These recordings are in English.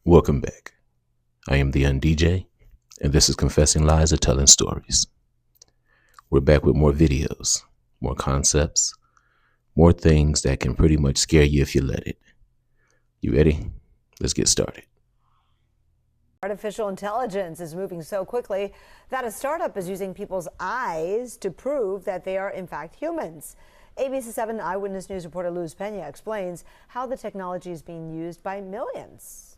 Welcome back. I am theundj, and this is Confessing Lies or Telling Stories. We're back with more videos, more concepts, more things that can pretty much scare you if you let it. You ready? Let's get started. Artificial intelligence is moving so quickly that a startup is using people's eyes to prove that they are in fact humans. ABC 7 Eyewitness News reporter Luz Pena explains how the technology is being used by millions.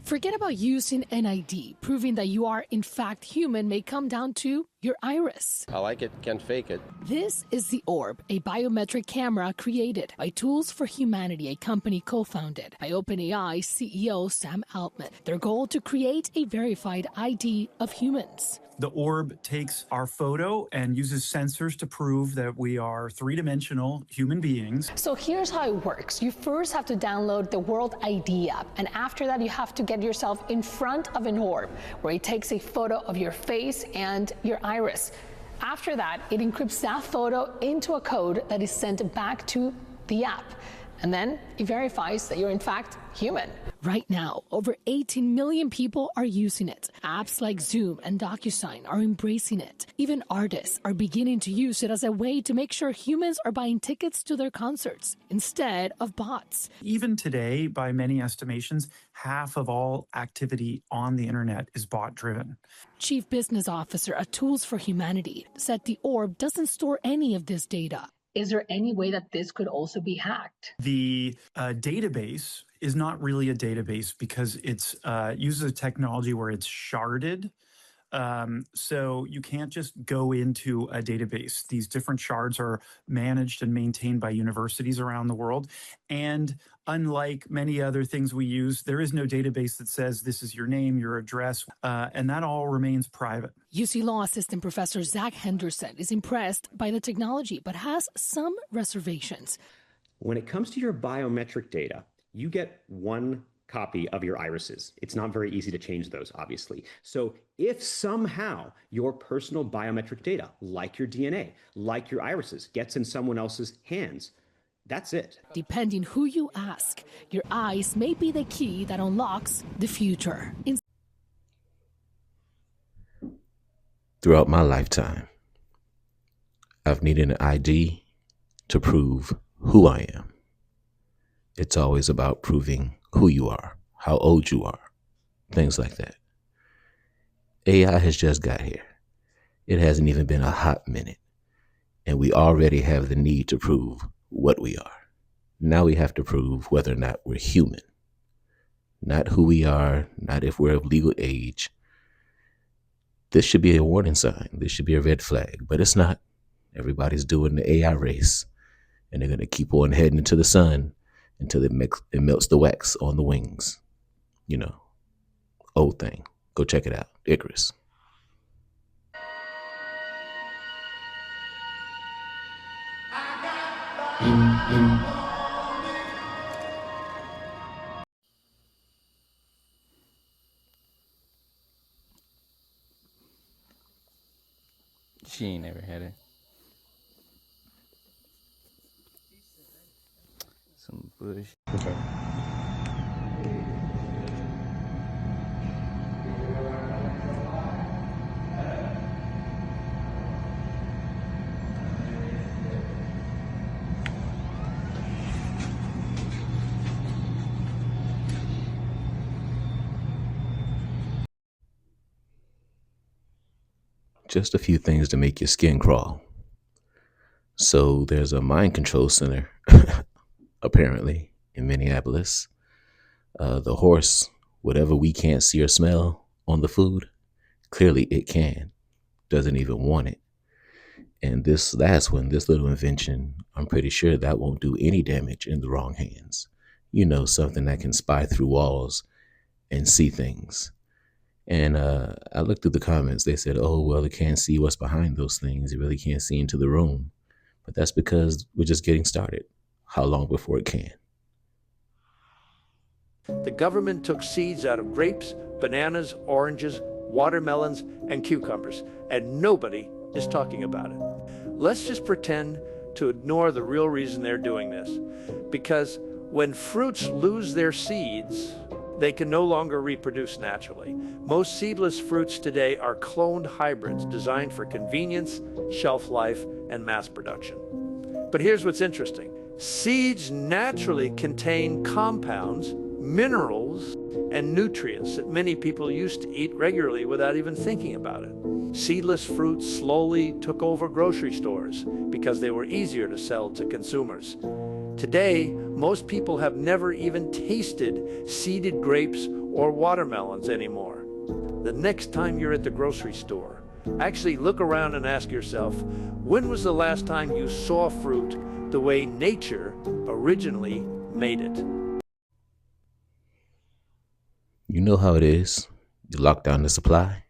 Forget about using an ID. Proving that you are in fact human may come down to your iris. I like it, can't fake it. This is the Orb, a biometric camera created by Tools for Humanity, a company co-founded by OpenAI CEO Sam Altman. Their goal to create a verified ID of humans. The Orb takes our photo and uses sensors to prove that we are three-dimensional human beings. So here's how it works. You first have to download the World ID app, and after that you have to get yourself in front of an orb where it takes a photo of your face and your iris. After that, it encrypts that photo into a code that is sent back to the app. And then it verifies that you're in fact human. Right now, over 18 million people are using it. Apps like Zoom and DocuSign are embracing it. Even artists are beginning to use it as a way to make sure humans are buying tickets to their concerts instead of bots. Even today, by many estimations, half of all activity on the internet is bot-driven. Chief Business Officer at Tools for Humanity said the Orb doesn't store any of this data. Is there any way that this could also be hacked? The database is not really a database because it uses a technology where it's sharded. So you can't just go into a database. These different shards are managed and maintained by universities around the world. And unlike many other things we use, there is no database that says this is your name, your address, and that all remains private. UC Law Assistant Professor Zach Henderson is impressed by the technology, but has some reservations. When it comes to your biometric data, you get one copy of your irises. It's not very easy to change those, obviously. So if somehow your personal biometric data, like your DNA, like your irises, gets in someone else's hands, that's it. Depending who you ask, your eyes may be the key that unlocks the future. Throughout my lifetime, I've needed an ID to prove who I am. It's always about proving who you are, how old you are, things like that. AI has just got here. It hasn't even been a hot minute, and we already have the need to prove what we are. Now we have to prove whether or not we're human. Not who we are, not if we're of legal age. This should be a warning sign. This should be a red flag, but it's not. Everybody's doing the AI race, and they're going to keep on heading into the sun until it melts the wax on the wings. You know, old thing. Go check it out. Icarus. She ain't never had it. Some bush. Okay. Just a few things to make your skin crawl. So there's a mind control center, apparently, in Minneapolis. The horse, whatever we can't see or smell on the food, clearly it can. Doesn't even want it. And this last one, this little invention, I'm pretty sure that won't do any damage in the wrong hands. You know, something that can spy through walls and see things. And I looked through the comments. They said, oh, well, it can't see what's behind those things. It really can't see into the room. But that's because we're just getting started. How long before it can? The government took seeds out of grapes, bananas, oranges, watermelons, and cucumbers, and nobody is talking about it. Let's just pretend to ignore the real reason they're doing this. Because when fruits lose their seeds, they can no longer reproduce naturally. Most seedless fruits today are cloned hybrids designed for convenience, shelf life, and mass production. But here's what's interesting. Seeds naturally contain compounds, minerals, and nutrients that many people used to eat regularly without even thinking about it. Seedless fruits slowly took over grocery stores because they were easier to sell to consumers. Today, most people have never even tasted seeded grapes or watermelons anymore. The next time you're at the grocery store, actually look around and ask yourself, when was the last time you saw fruit the way nature originally made it? You know how it is. You lock down the supply,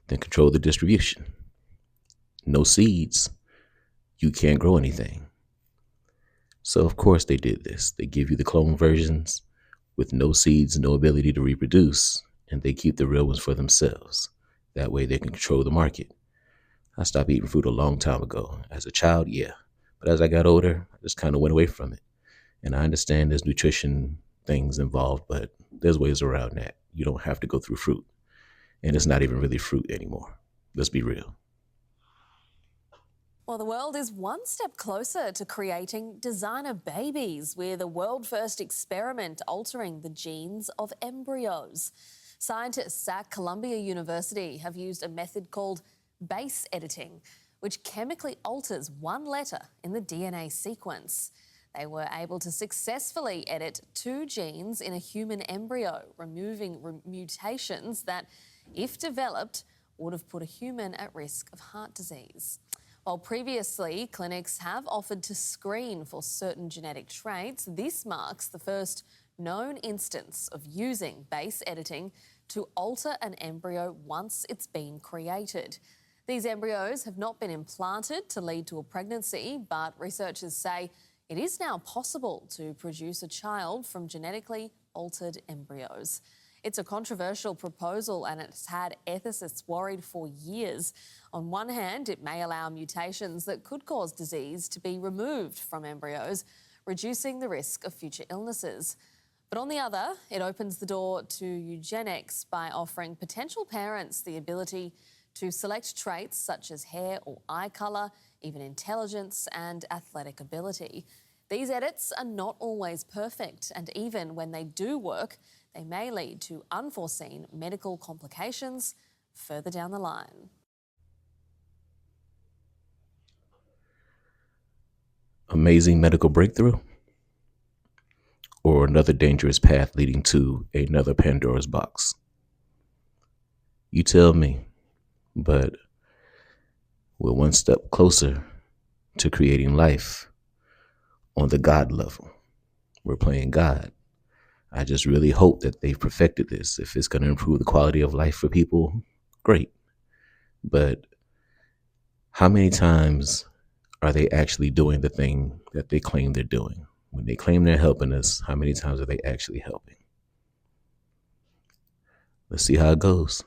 then control the distribution. No seeds, you can't grow anything. So of course they did this. They give you the clone versions with no seeds, no ability to reproduce, and they keep the real ones for themselves. That way they can control the market. I stopped eating fruit a long time ago. As a child, yeah. But as I got older, I just kind of went away from it. And I understand there's nutrition things involved, but there's ways around that. You don't have to go through fruit. And it's not even really fruit anymore. Let's be real. Well, the world is one step closer to creating designer babies with a world-first experiment altering the genes of embryos. Scientists at Columbia University have used a method called base editing, which chemically alters one letter in the DNA sequence. They were able to successfully edit 2 genes in a human embryo, removing mutations that, if developed, would have put a human at risk of heart disease. While previously clinics have offered to screen for certain genetic traits, this marks the first known instance of using base editing to alter an embryo once it's been created. These embryos have not been implanted to lead to a pregnancy, but researchers say it is now possible to produce a child from genetically altered embryos. It's a controversial proposal and it's had ethicists worried for years. On one hand, it may allow mutations that could cause disease to be removed from embryos, reducing the risk of future illnesses. But on the other, it opens the door to eugenics by offering potential parents the ability to select traits such as hair or eye colour, even intelligence and athletic ability. These edits are not always perfect, and even when they do work, they may lead to unforeseen medical complications further down the line. Amazing medical breakthrough? Or another dangerous path leading to another Pandora's box? You tell me, but we're one step closer to creating life on the God level. We're playing God. I just really hope that they've perfected this. If it's going to improve the quality of life for people, great. But how many times are they actually doing the thing that they claim they're doing? When they claim they're helping us, how many times are they actually helping? Let's see how it goes.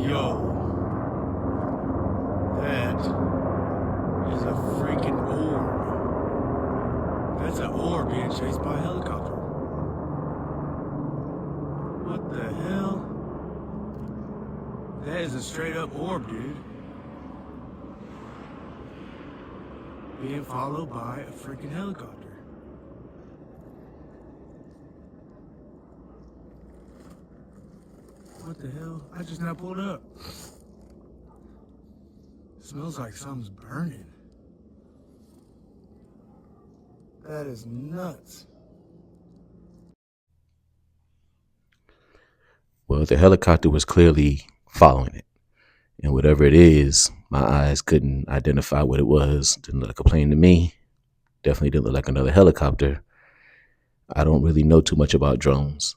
Yo, that is a freaking orb. That's an orb being chased by a helicopter. What the hell? That is a straight up orb, dude. Being followed by a freaking helicopter. What the hell? I just now pulled up. Smells like something's burning. That is nuts. Well, the helicopter was clearly following it. And whatever it is, my eyes couldn't identify what it was. Didn't look like a plane to me. Definitely didn't look like another helicopter. I don't really know too much about drones.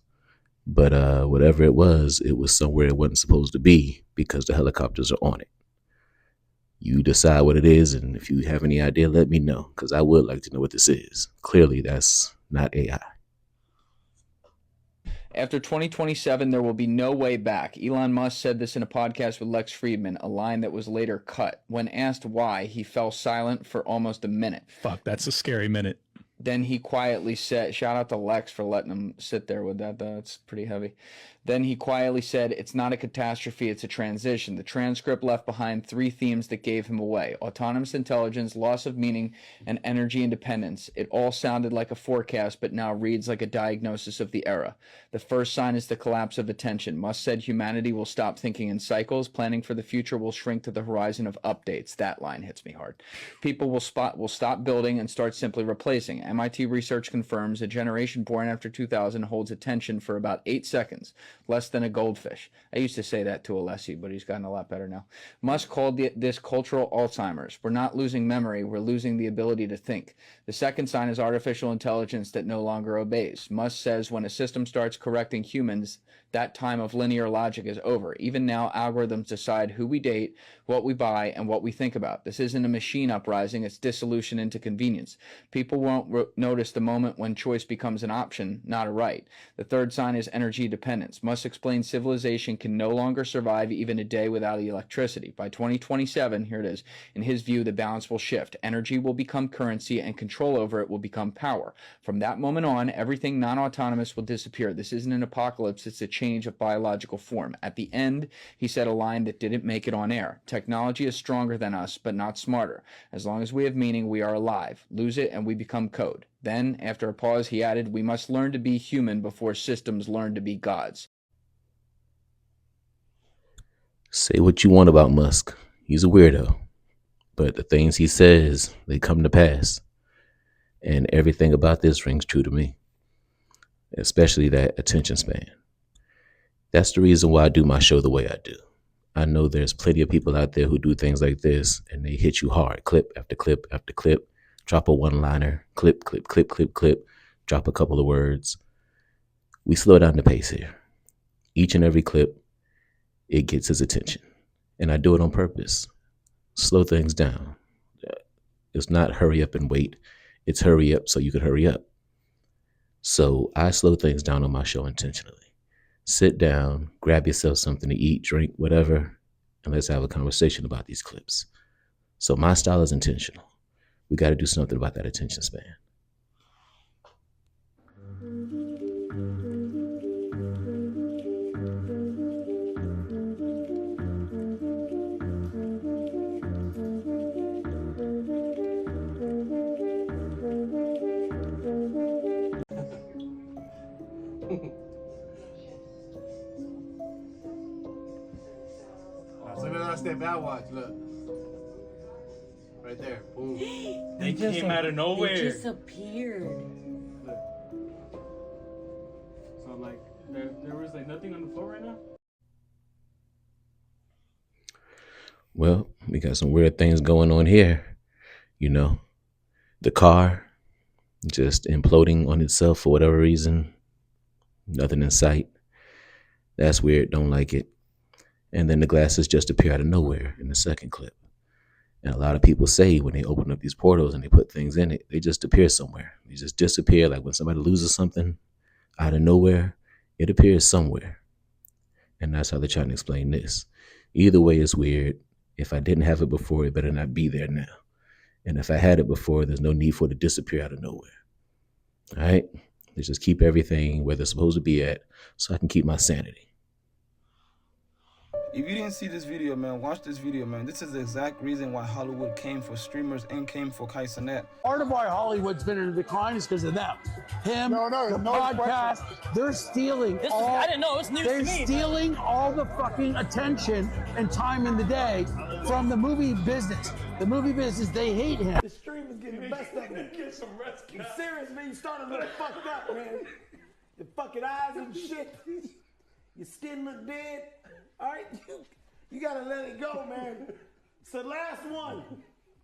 But whatever it was somewhere it wasn't supposed to be because the helicopters are on it. You decide what it is, and if you have any idea, let me know, because I would like to know what this is. Clearly, that's not AI. After 2027, there will be no way back. Elon Musk said this in a podcast with Lex Friedman, a line that was later cut. When asked why, he fell silent for almost a minute. Fuck, that's a scary minute. Then he quietly said, shout out to Lex for letting him sit there with that, though. It's pretty heavy. Then he quietly said, it's not a catastrophe, it's a transition. The transcript left behind 3 themes that gave him away: autonomous intelligence, loss of meaning, and energy independence. It all sounded like a forecast, but now reads like a diagnosis of the era. The first sign is the collapse of attention. Musk said humanity will stop thinking in cycles. Planning for the future will shrink to the horizon of updates. That line hits me hard. People will stop building and start simply replacing. MIT research confirms a generation born after 2000 holds attention for about 8 seconds, less than a goldfish. I used to say that to Alessi, but he's gotten a lot better now. Musk called this cultural Alzheimer's. We're not losing memory, we're losing the ability to think. The second sign is artificial intelligence that no longer obeys. Musk says when a system starts correcting humans, that time of linear logic is over. Even now, algorithms decide who we date, what we buy, and what we think about. This isn't a machine uprising, it's dissolution into convenience. People won't notice the moment when choice becomes an option, not a right. The third sign is energy dependence. Musk explains civilization can no longer survive even a day without electricity. By 2027, here it is, in his view, the balance will shift. Energy will become currency, and control over it will become power. From that moment on, everything non-autonomous will disappear. This isn't an apocalypse, it's a change of biological form. At the end, he said a line that didn't make it on air. Technology is stronger than us, but not smarter. As long as we have meaning, we are alive. Lose it, and we become code. Then, after a pause, he added, we must learn to be human before systems learn to be gods. Say what you want about Musk. He's a weirdo. But the things he says, they come to pass. And everything about this rings true to me. Especially that attention span. That's the reason why I do my show the way I do. I know there's plenty of people out there who do things like this, and they hit you hard, clip after clip after clip, drop a one-liner, clip, clip, clip, clip, clip, drop a couple of words. We slow down the pace here. Each and every clip, it gets his attention. And I do it on purpose. Slow things down. It's not hurry up and wait. It's hurry up so you can hurry up. So I slow things down on my show intentionally. Sit down, grab yourself something to eat, drink, whatever, and let's have a conversation about these clips. So my style is intentional. We got to do something about that attention span. So then I step out, watch, look. Right there, boom. They came out of nowhere. They disappeared. Look. So like, there was like nothing on the floor right now? Well, we got some weird things going on here. You know, the car just imploding on itself for whatever reason. Nothing in sight. That's weird, don't like it. And then the glasses just appear out of nowhere in the second clip. And a lot of people say when they open up these portals and they put things in it, they just appear somewhere. They just disappear. Like when somebody loses something out of nowhere, it appears somewhere. And that's how they're trying to explain this. Either way, it's weird. If I didn't have it before, it better not be there now. And if I had it before, there's no need for it to disappear out of nowhere. All right? Let's just keep everything where they're supposed to be at so I can keep my sanity. If you didn't see this video, man, watch this video, man. This is the exact reason why Hollywood came for streamers and came for Kai Cenat. Part of why Hollywood's been in decline is because of them. Him, the podcast, they're stealing I didn't know, it was news to me. They're stealing all the fucking attention and time in the day from the movie business. The movie business, they hate him. The stream is getting the best of me. Get some rest, you serious, man? You starting to look fucked up, man. Your fucking eyes and shit. Your skin look dead. All right, you gotta let it go, man. It's the last one.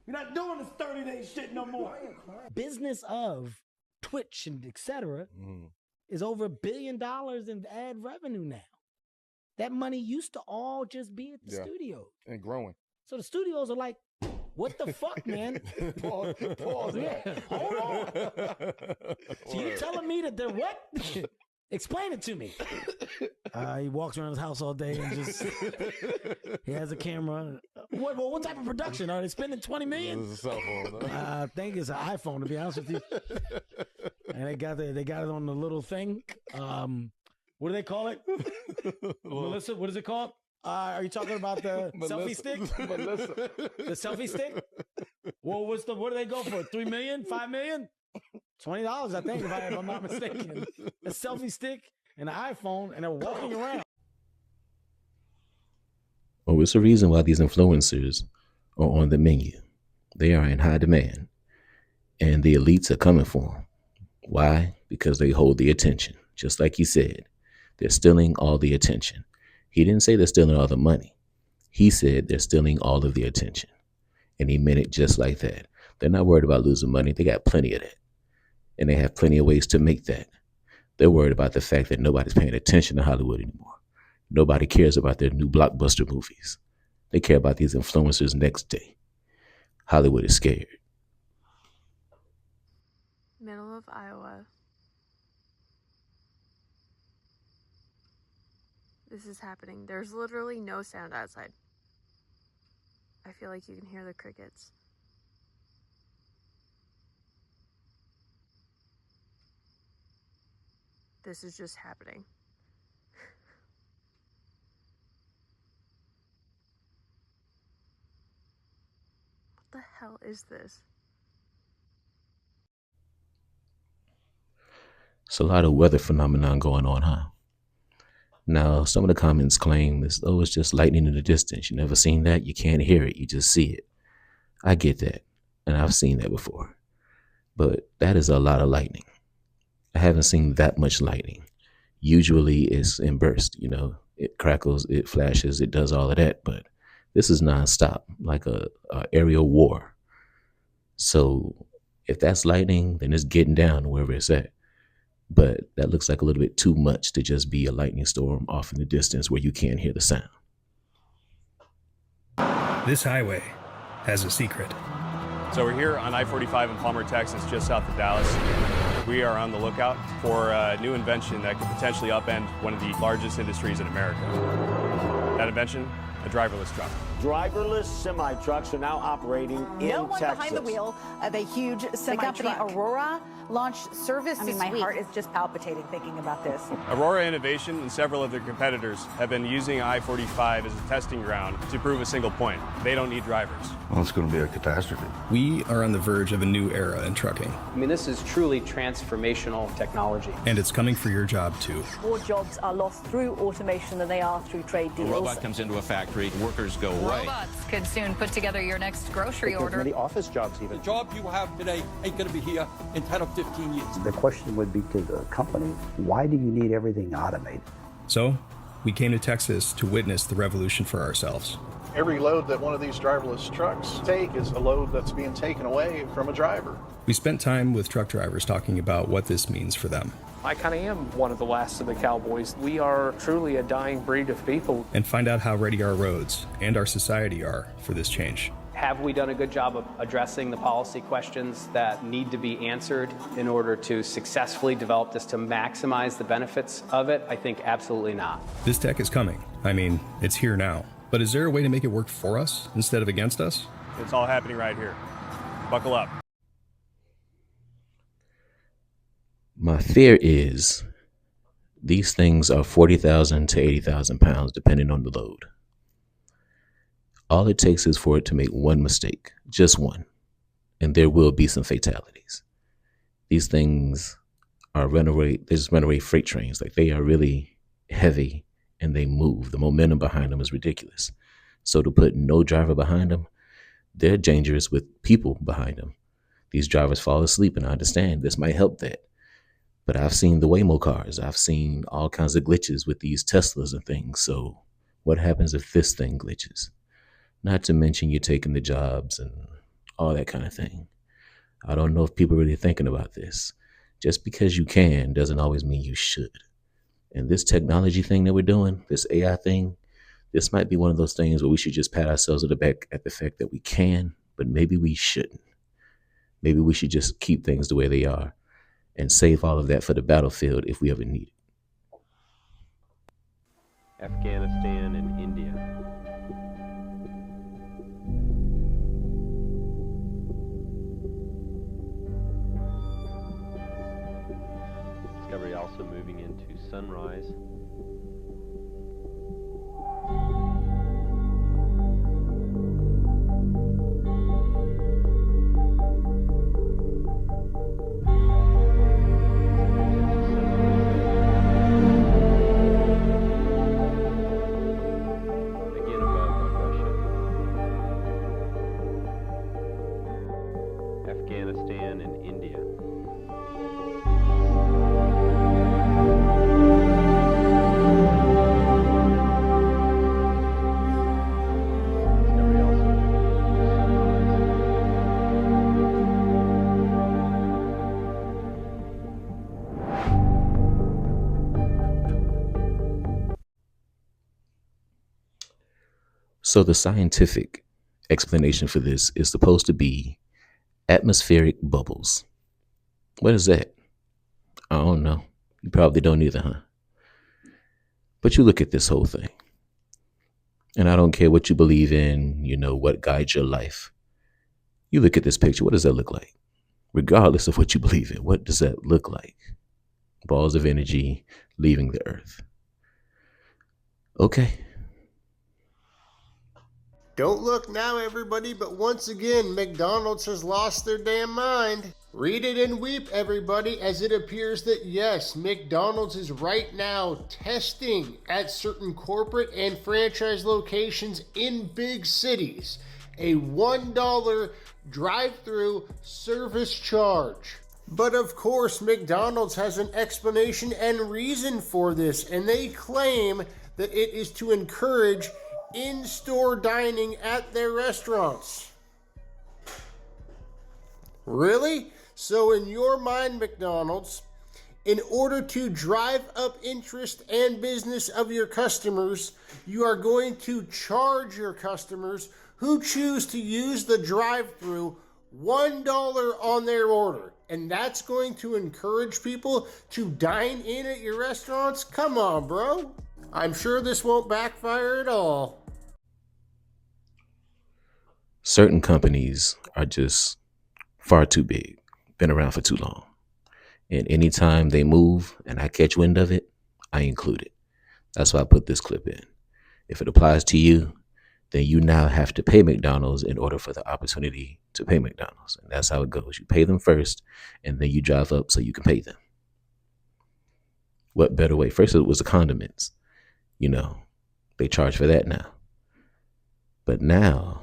You're not doing this 30-day shit no more. Business of Twitch and etc. is over $1 billion in ad revenue now. That money used to all just be at the studio and growing. So the studios are like, what the fuck, man? Pause. Yeah. Hold on. So you telling me that they're what? Explain it to me. He walks around his house all day and just he has a camera. What type of production are they spending? $20 million? It's a cell phone. I think it's an iPhone, to be honest with you. And they got it on the little thing. What do they call it? Melissa, what is it called? Are you talking about the selfie stick? Melissa. The selfie stick? Well, what do they go for? $3 million? $5 million? $20, I think, if I'm not mistaken. A selfie stick and an iPhone, and they're walking around. Oh, it's the reason why these influencers are on the menu. They are in high demand, and the elites are coming for them. Why? Because they hold the attention. Just like he said, they're stealing all the attention. He didn't say they're stealing all the money. He said they're stealing all of the attention. And he meant it just like that. They're not worried about losing money. They got plenty of that. And they have plenty of ways to make that. They're worried about the fact that nobody's paying attention to Hollywood anymore. Nobody cares about their new blockbuster movies. They care about these influencers next day. Hollywood is scared. Middle of Iowa. This is happening. There's literally no sound outside. I feel like you can hear the crickets. This is just happening. What the hell is this? It's a lot of weather phenomenon going on, huh? Now, some of the comments claim this, it's just lightning in the distance. You never seen that? You can't hear it. You just see it. I get that. And I've seen that before. But that is a lot of lightning. I haven't seen that much lightning. Usually it's in bursts, it crackles, it flashes, it does all of that. But this is nonstop, like a aerial war. So if that's lightning, then it's getting down wherever it's at. But that looks like a little bit too much to just be a lightning storm off in the distance where you can't hear the sound. This highway has a secret. So we're here on I-45 in Palmer, Texas, just south of Dallas. We are on the lookout for a new invention that could potentially upend one of the largest industries in America. That invention, a driverless truck. Driverless semi-trucks are now operating in No one Texas. behind the wheel of a huge semi-truck. The company Aurora launched service this my week. heart is just palpitating thinking about this. Aurora Innovation and several of their competitors have been using I-45 as a testing ground to prove a single point. They don't need drivers. Well, it's going to be a catastrophe. We are on the verge of a new era in trucking, I mean, this is truly transformational technology. and it's coming for your job too. More jobs are lost through automation than they are through trade A deals. robot comes into a factory, workers go away. Robots could soon put together your next grocery order. Many office jobs even. The job you have today ain't going to be here in 10 or 15 years. The question would be to the company, why do you need everything automated? So, we came to Texas to witness the revolution for ourselves. Every load that one of these driverless trucks take is a load that's being taken away from a driver. We spent time with truck drivers talking about what this means for them, I kind of am one of the last of the cowboys. We are truly a dying breed of people. and find out how ready our roads and our society are for this change. Have we done a good job of addressing the policy questions that need to be answered in order to successfully develop this to maximize the benefits of it? I think absolutely not. This tech is coming. I mean, it's here now. But is there a way to make it work for us instead of against us? It's all happening right here. Buckle up. My fear is these things are 40,000 to 80,000 pounds, depending on the load. All it takes is for it to make one mistake, just one, and there will be some fatalities. These things are they just runaway freight trains. Like, they are really heavy and they move. The momentum behind them is ridiculous. So to put no driver behind them, they're dangerous with people behind them. These drivers fall asleep, and I understand this might help that. But I've seen the Waymo cars. I've seen all kinds of glitches with these Teslas and things. So what happens if this thing glitches? Not to mention you're taking the jobs and all that kind of thing. I don't know if people are really thinking about this. Just because you can doesn't always mean you should. And this technology thing that we're doing, this AI thing, this might be one of those things where we should just pat ourselves on the back at the fact that we can, but maybe we shouldn't. Maybe we should just keep things the way they are and save all of that for the battlefield if we ever need it. Afghanistan, and India. Discovery also moving into Sunrise. Again above Russia. Afghanistan and India. Discovery also moving into Sunrise. So the scientific explanation for this is supposed to be atmospheric bubbles. What is that? I don't know. You probably don't either, huh? But you look at this whole thing, and I don't care what you believe in, what guides your life. You look at this picture, what does that look like? Regardless of what you believe in, what does that look like? Balls of energy leaving the earth. Okay. Don't look now, everybody, but once again, McDonald's has lost their damn mind. Read it and weep, everybody, as it appears that yes, McDonald's is right now testing at certain corporate and franchise locations in big cities a $1 drive-through service charge. But of course, McDonald's has an explanation and reason for this, and they claim that it is to encourage in-store dining at their restaurants. Really? So in your mind, McDonald's, in order to drive up interest and business of your customers, you are going to charge your customers who choose to use the drive-thru $1 on their order. And that's going to encourage people to dine in at your restaurants? Come on, bro. I'm sure this won't backfire at all. Certain companies are just far too big, been around for too long. And anytime they move and I catch wind of it, I include it. That's why I put this clip in. If it applies to you, then you now have to pay McDonald's in order for the opportunity to pay McDonald's. And that's how it goes. You pay them first, and then you drive up so you can pay them. What better way? First, it was the condiments. They charge for that now. But now,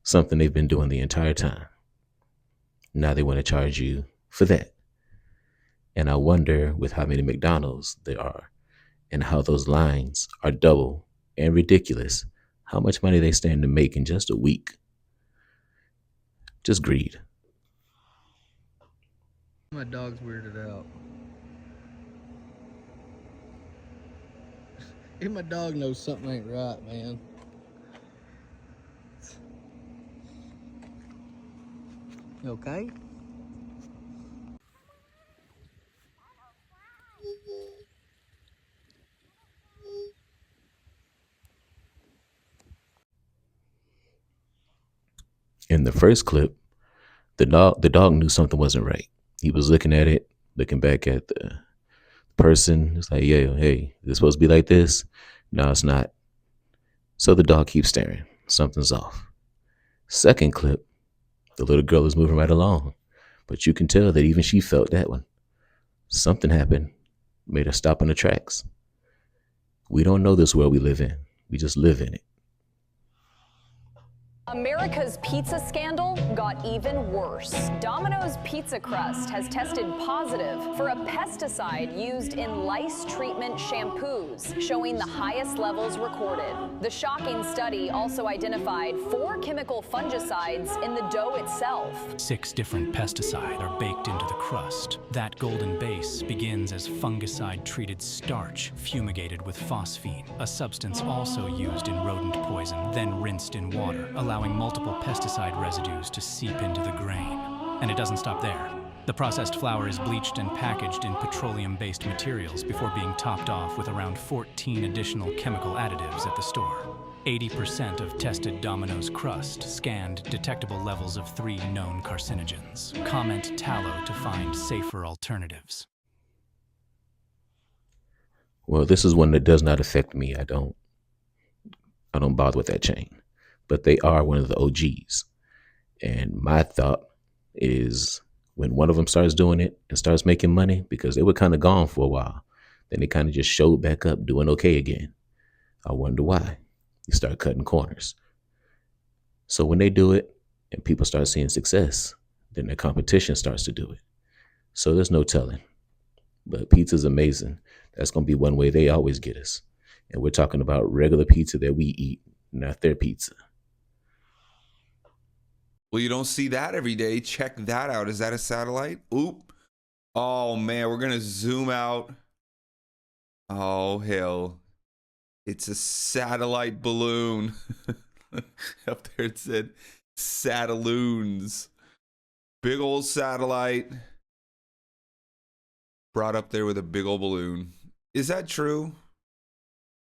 something they've been doing the entire time. Now they want to charge you for that. And I wonder with how many McDonald's there are and how those lines are double and ridiculous, how much money they stand to make in just a week. Just greed. My dog's weirded out. If my dog knows something ain't right, man. You okay? In the first clip, the dog knew something wasn't right. He was looking at it, looking back at the person. It's like, yeah, hey, is it supposed to be like this? No, it's not. So the dog keeps staring. Something's off. Second clip, the little girl is moving right along, but you can tell that even she felt that one. Something happened, made her stop in the tracks. We don't know this world we live in. We just live in it. America's pizza scandal got even worse. Domino's pizza crust has tested positive for a pesticide used in lice treatment shampoos, showing the highest levels recorded. The shocking study also identified 4 chemical fungicides in the dough itself. 6 different pesticides are baked into the crust. That golden base begins as fungicide-treated starch, fumigated with phosphine, a substance also used in rodent poison, then rinsed in water, allowing multiple pesticide residues to seep into the grain. And it doesn't stop there. The processed flour is bleached and packaged in petroleum-based materials before being topped off with around 14 additional chemical additives at the store. 80% of tested Domino's crust scanned detectable levels of 3 known carcinogens. Comment tallow to find safer alternatives. Well, this is one that does not affect me. I don't bother with that chain. But they are one of the OGs. And my thought is when one of them starts doing it and starts making money, because they were kind of gone for a while, then they kind of just showed back up doing okay again. I wonder why. You start cutting corners. So when they do it and people start seeing success, then the competition starts to do it. So there's no telling. But pizza's amazing. That's going to be one way they always get us. And we're talking about regular pizza that we eat, not their pizza. Well, you don't see that every day. Check that out. Is that a satellite? Oop. Oh, man. We're going to zoom out. Oh, hell. It's a satellite balloon. Up there it said Sataloons. Big old satellite. Brought up there with a big old balloon. Is that true?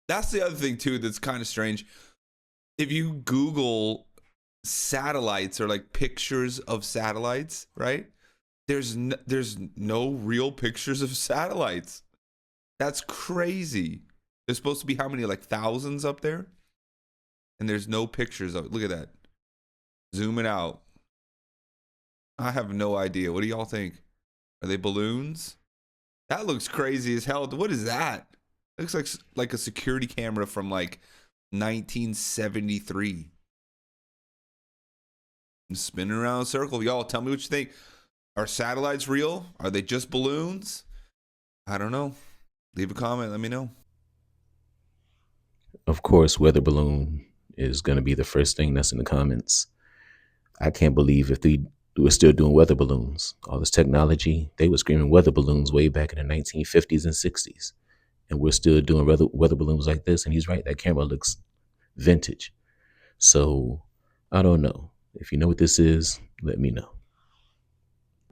That's the other thing, too, that's kind of strange. If you Google satellites or like pictures of satellites, right? There's no real pictures of satellites. That's crazy. There's supposed to be how many, like thousands up there? And there's no pictures of it. Look at that. Zoom it out. I have no idea. What do y'all think? Are they balloons? That looks crazy as hell. What is that? It looks like a security camera from like 1973. I'm spinning around in a circle. Y'all tell me what you think. Are satellites real? Are they just balloons? I don't know. Leave a comment. Let me know. Of course, weather balloon is going to be the first thing that's in the comments. I can't believe if they were still doing weather balloons. All this technology, they were screaming weather balloons way back in the 1950s and 60s. And we're still doing weather balloons like this. And he's right, that camera looks vintage. So I don't know. If you know what this is, let me know.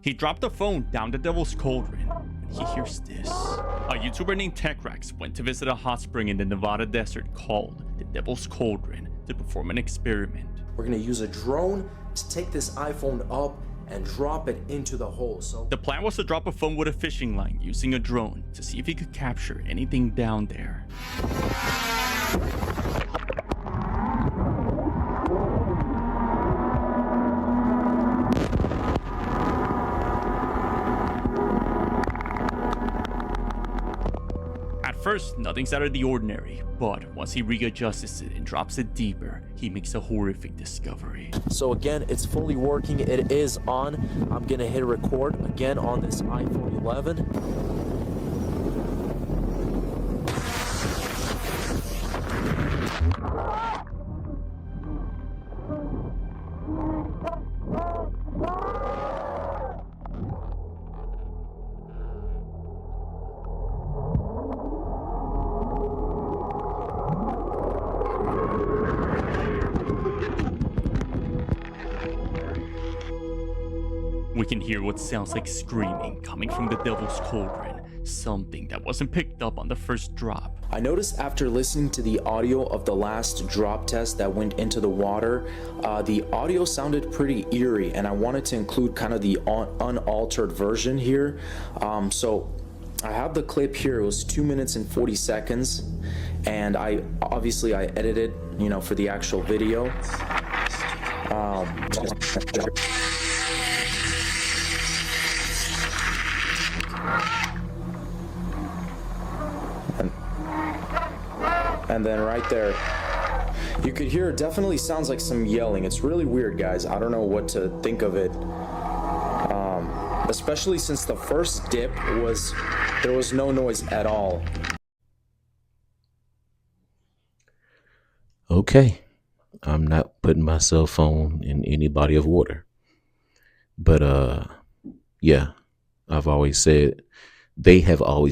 He dropped the phone down the Devil's Cauldron when he hears this. A YouTuber named TechRex went to visit a hot spring in the Nevada desert called the Devil's Cauldron to perform an experiment. We're gonna use a drone to take this iPhone up and drop it into the hole. So the plan was to drop a phone with a fishing line using a drone to see if he could capture anything down there. At first, nothing's out of the ordinary, but once he readjusts it and drops it deeper, he makes a horrific discovery. So again, it's fully working. It is on. I'm gonna hit record again on this iPhone 11. We can hear what sounds like screaming coming from the Devil's Cauldron, something that wasn't picked up on the first drop. I noticed after listening to the audio of the last drop test that went into the water, the audio sounded pretty eerie, and I wanted to include kind of the unaltered version here. So I have the clip here. It was 2 minutes and 40 seconds, and I edited, for the actual video. And then right there, you could hear it definitely sounds like some yelling. It's really weird, guys. I don't know what to think of it. Especially since the first dip there was no noise at all. Okay. I'm not putting my cell phone in any body of water. But yeah, they have always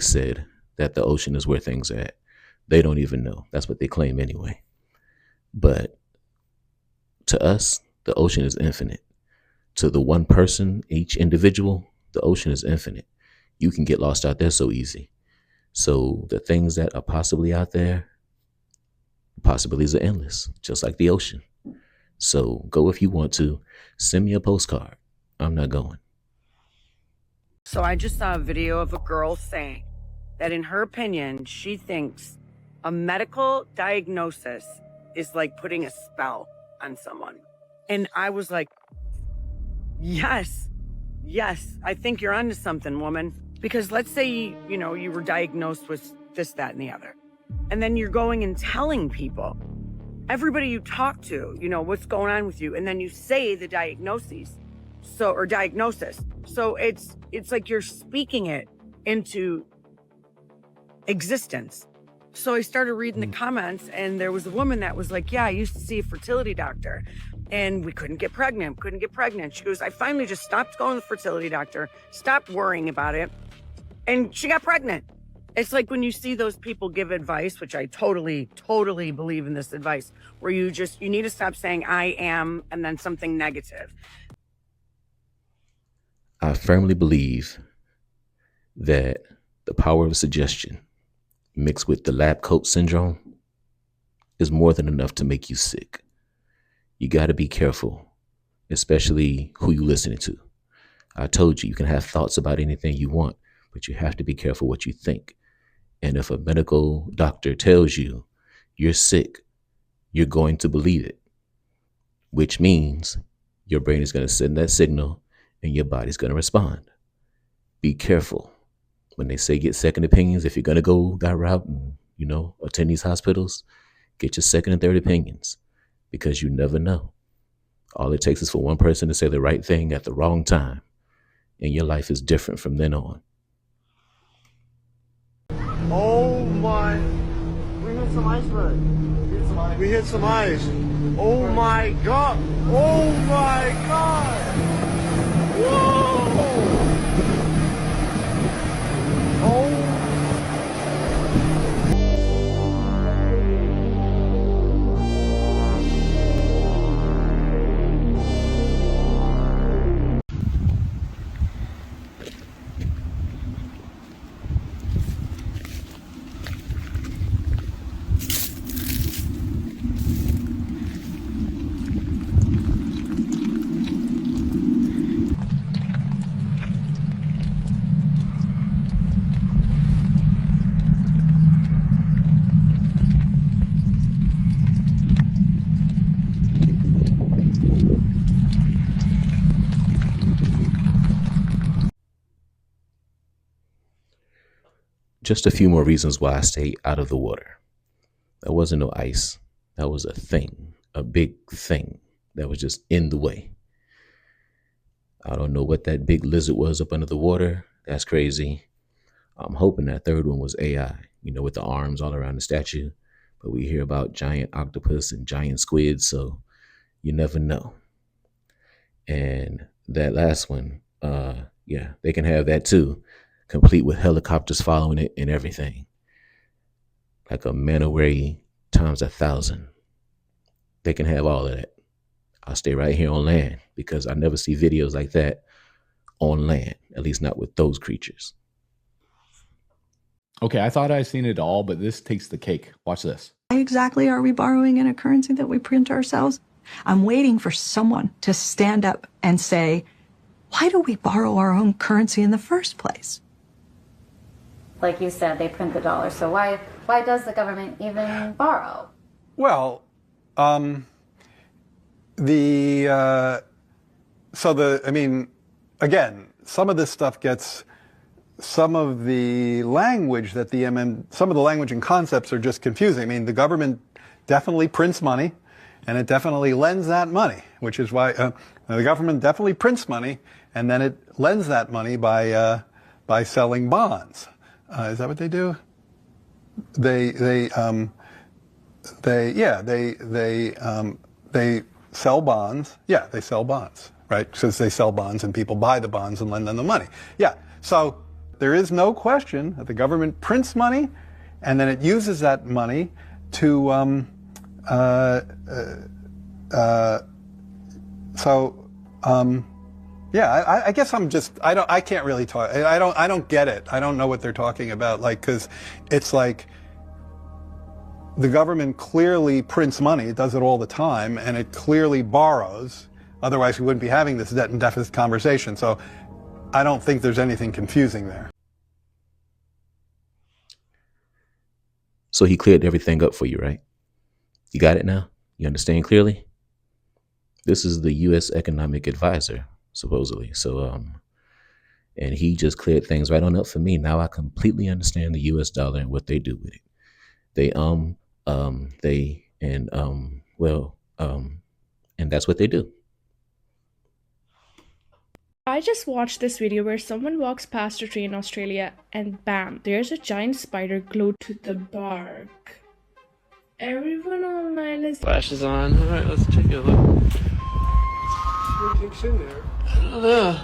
said that the ocean is where things are at. They don't even know. That's what they claim anyway. But to us, the ocean is infinite. To the one person, each individual, The ocean is infinite. You can get lost out there so easy. So the things that are possibly out there, possibilities are endless, just like the ocean. So go if you want to. Send me a postcard. I'm not going. So I just saw a video of a girl saying that in her opinion, she thinks a medical diagnosis is like putting a spell on someone. And I was like, yes, I think you're onto something, woman. Because let's say, you know, you were diagnosed with this, that, and the other. And then you're going and telling people, everybody you talk to, you know, what's going on with you. And then you say the diagnosis. Or diagnosis. So it's like you're speaking it into existence. So I started reading the comments, and there was a woman that was like, yeah, I used to see a fertility doctor and we couldn't get pregnant. She goes, I finally just stopped going to the fertility doctor, stopped worrying about it, and she got pregnant. It's like when you see those people give advice, which I totally believe in this advice, where you need to stop saying I am and then something negative. I firmly believe that the power of suggestion mixed with the lab coat syndrome is more than enough to make you sick. You got to be careful, especially who you're listening to. I told you can have thoughts about anything you want, but you have to be careful what you think. And if a medical doctor tells you you're sick, you're going to believe it, which means your brain is going to send that signal and your body's going to respond. Be careful when they say get second opinions. If you're going to go that route and, you know, attend these hospitals, get your second and third opinions, because you never know. All it takes is for one person to say the right thing at the wrong time, and your life is different from then on. Oh my. We hit some iceberg. We hit some ice. Oh my God. Oh my God. Whoa. Oh. Just a few more reasons why I stay out of the water. That wasn't no ice. That was a thing, a big thing that was just in the way. I don't know what that big lizard was up under the water. That's crazy. I'm hoping that third one was AI, you know, with the arms all around the statue. But we hear about giant octopus and giant squids, so you never know. And that last one, yeah, they can have that too, complete with helicopters following it and everything. Like a manta ray times 1,000. They can have all of that. I'll stay right here on land because I never see videos like that on land, at least not with those creatures. Okay, I thought I'd seen it all, but this takes the cake. Watch this. Why exactly are we borrowing in a currency that we print ourselves? I'm waiting for someone to stand up and say, why do we borrow our own currency in the first place? Like you said, they print the dollar. So why does the government even borrow? Well, I mean, again, some of this stuff gets, some of the language that some of the language and concepts are just confusing. I mean, the government definitely prints money, and it definitely lends that money, which is why the government definitely prints money, and then it lends that money by selling bonds. Is that what they do? They sell bonds. Yeah, they sell bonds, right? Because they sell bonds and people buy the bonds and lend them the money. Yeah, so there is no question that the government prints money and then it uses that money to, Yeah, I guess I can't really talk. I don't get it. I don't know what they're talking about. Like, because it's like the government clearly prints money. It does it all the time, and it clearly borrows. Otherwise, we wouldn't be having this debt and deficit conversation. So I don't think there's anything confusing there. So he cleared everything up for you, right? You got it now? You understand clearly? This is the U.S. economic advisor, supposedly. So, and he just cleared things right on up for me. Now I completely understand the U.S. dollar and what they do with it. And that's what they do. I just watched this video where someone walks past a tree in Australia and bam, there's a giant spider glued to the bark. Everyone online is... Flashes on. Alright, let's take a look. What do you think's in there? I don't know.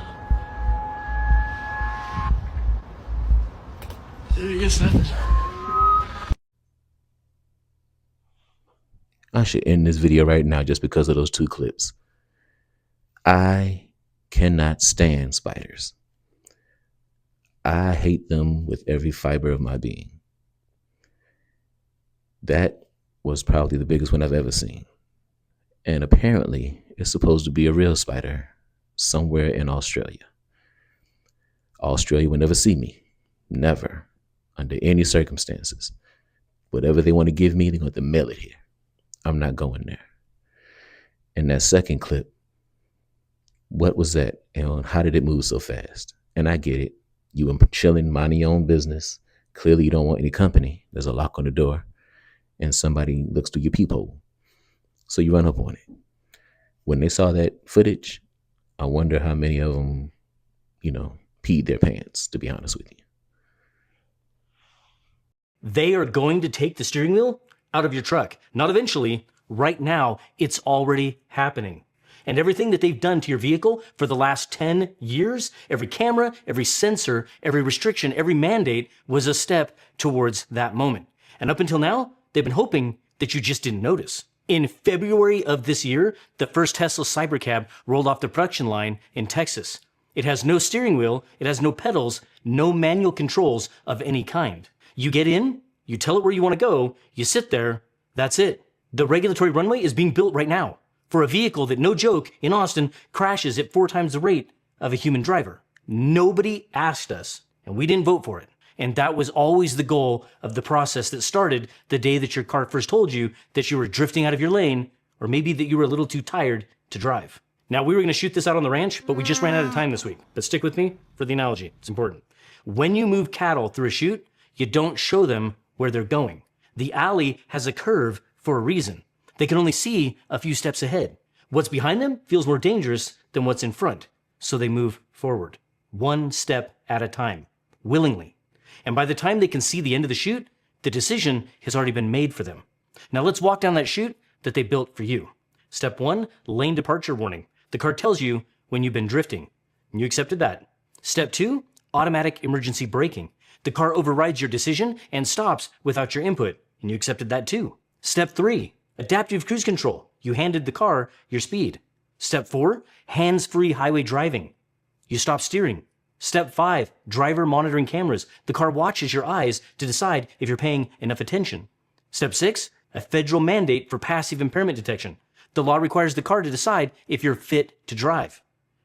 I guess nothing. I should end this video right now just because of those two clips. I cannot stand spiders. I hate them with every fiber of my being. That was probably the biggest one I've ever seen. And apparently, it's supposed to be a real spider somewhere in Australia. Australia will never see me. Never. Under any circumstances. Whatever they want to give me, they're going to mail it here. I'm not going there. And that second clip, what was that? And how did it move so fast? And I get it. You were chilling, minding your own business. Clearly, you don't want any company. There's a lock on the door. And somebody looks through your peephole. So you run up on it. When they saw that footage, I wonder how many of them, peed their pants, to be honest with you. They are going to take the steering wheel out of your truck. Not eventually. Right now, it's already happening. And everything that they've done to your vehicle for the last 10 years, every camera, every sensor, every restriction, every mandate was a step towards that moment. And up until now, they've been hoping that you just didn't notice. In February of this year, the first Tesla Cybercab rolled off the production line in Texas. It has no steering wheel, it has no pedals, no manual controls of any kind. You get in, you tell it where you want to go, you sit there, that's it. The regulatory runway is being built right now for a vehicle that, no joke, in Austin crashes at 4 times the rate of a human driver. Nobody asked us, and we didn't vote for it. And that was always the goal of the process that started the day that your car first told you that you were drifting out of your lane, or maybe that you were a little too tired to drive. Now, we were going to shoot this out on the ranch, but we just ran out of time this week. But stick with me for the analogy. It's important. When you move cattle through a chute, you don't show them where they're going. The alley has a curve for a reason. They can only see a few steps ahead. What's behind them feels more dangerous than what's in front, so they move forward, one step at a time, willingly. And by the time they can see the end of the chute, the decision has already been made for them. Now let's walk down that chute that they built for you. Step 1, lane departure warning. The car tells you when you've been drifting, and you accepted that. Step 2, automatic emergency braking. The car overrides your decision and stops without your input, and you accepted that too. Step 3, adaptive cruise control. You handed the car your speed. Step 4, hands-free highway driving. You stop steering. Step 5, driver monitoring cameras. The car watches your eyes to decide if you're paying enough attention. Step 6, a federal mandate for passive impairment detection. The law requires the car to decide if you're fit to drive.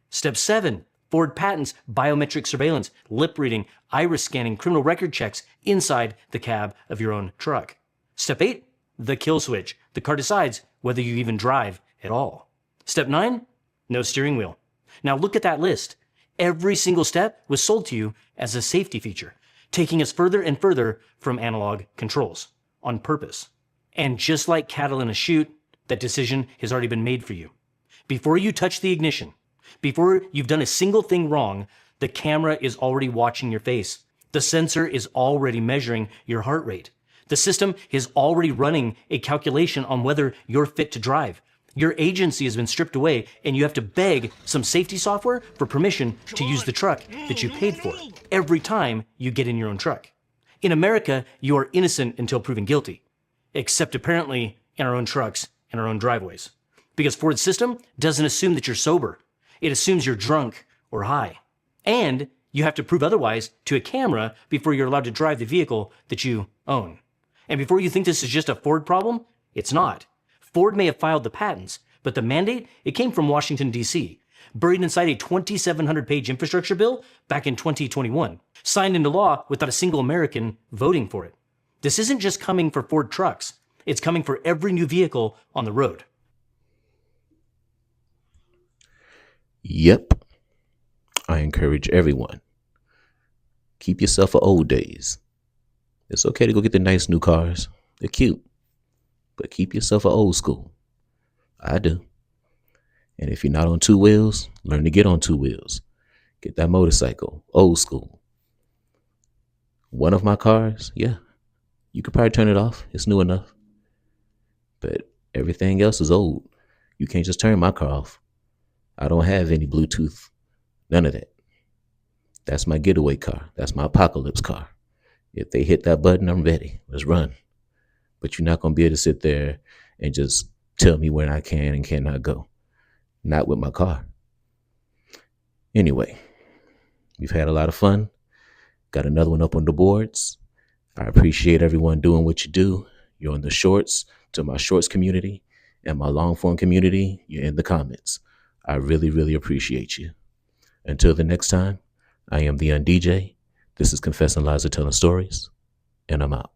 Step 7, Ford patents biometric surveillance, lip reading, iris scanning, criminal record checks inside the cab of your own truck. Step 8, the kill switch. The car decides whether you even drive at all. Step 9, no steering wheel. Now look at that list. Every single step was sold to you as a safety feature, taking us further and further from analog controls on purpose. And just like cattle in a chute, that decision has already been made for you. Before you touch the ignition, before you've done a single thing wrong, the camera is already watching your face. The sensor is already measuring your heart rate. The system is already running a calculation on whether you're fit to drive. Your agency has been stripped away, and you have to beg some safety software for permission to use the truck that you paid for every time you get in your own truck. In America, you are innocent until proven guilty, except apparently in our own trucks and our own driveways. Because Ford's system doesn't assume that you're sober. It assumes you're drunk or high. And you have to prove otherwise to a camera before you're allowed to drive the vehicle that you own. And before you think this is just a Ford problem, it's not. Ford may have filed the patents, but the mandate, it came from Washington, D.C., buried inside a 2,700-page infrastructure bill back in 2021, signed into law without a single American voting for it. This isn't just coming for Ford trucks. It's coming for every new vehicle on the road. Yep. I encourage everyone. Keep yourself for old days. It's okay to go get the nice new cars. They're cute. But keep yourself for old school. I do. And if you're not on two wheels, learn to get on two wheels. Get that motorcycle, old school. One of my cars, yeah, you could probably turn it off. It's new enough. But everything else is old. You can't just turn my car off. I don't have any Bluetooth. None of that. That's my getaway car. That's my apocalypse car. If they hit that button, I'm ready. Let's run. But you're not going to be able to sit there and just tell me where I can and cannot go. Not with my car. Anyway, we've had a lot of fun. Got another one up on the boards. I appreciate everyone doing what you do. You're on the shorts, to my shorts community, and my long form community. You're in the comments. I really, really appreciate you. Until the next time, I am theundj. This is Confessing Lies or Telling Stories, and I'm out.